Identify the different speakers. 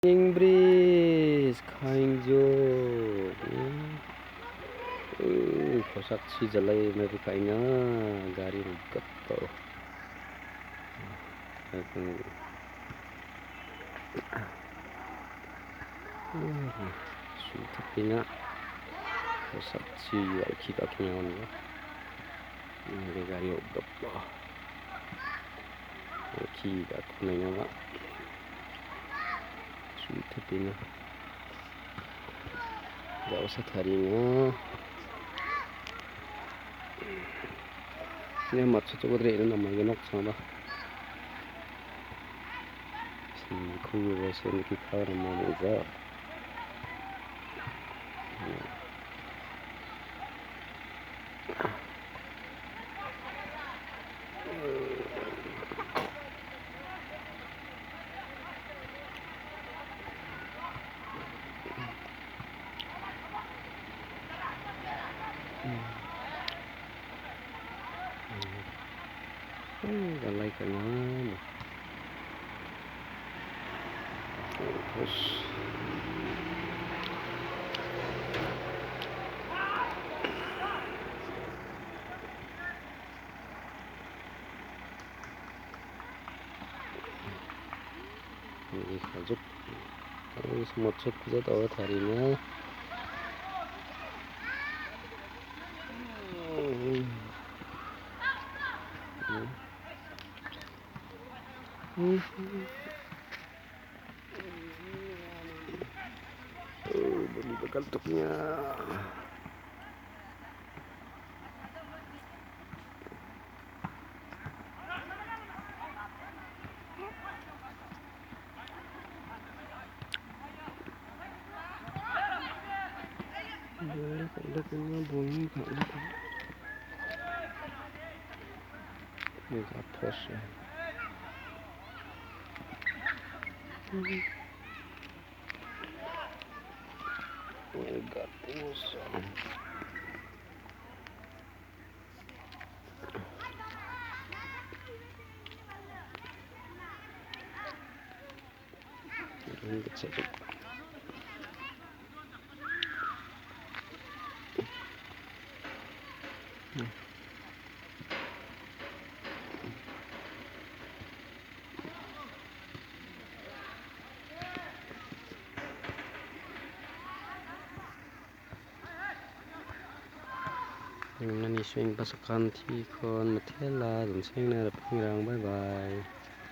Speaker 1: Inggris kainjo kosaksi jalai mai kaina gari rugat to sudah pina kosaksi kita kinyawan ini gari rugat to kita kunanya sudah pina enggak usah harinya ini mat coba deh ini namanya genok sama si kuwi sen kita namanya galai kanan terus ini kajuk terus mocut kita tahu harinya beli bekal tuknya bunyi ini kapos ya gatus ini kecil Ini swing pasukan Tikon Matela dan swing na pingrang bye bye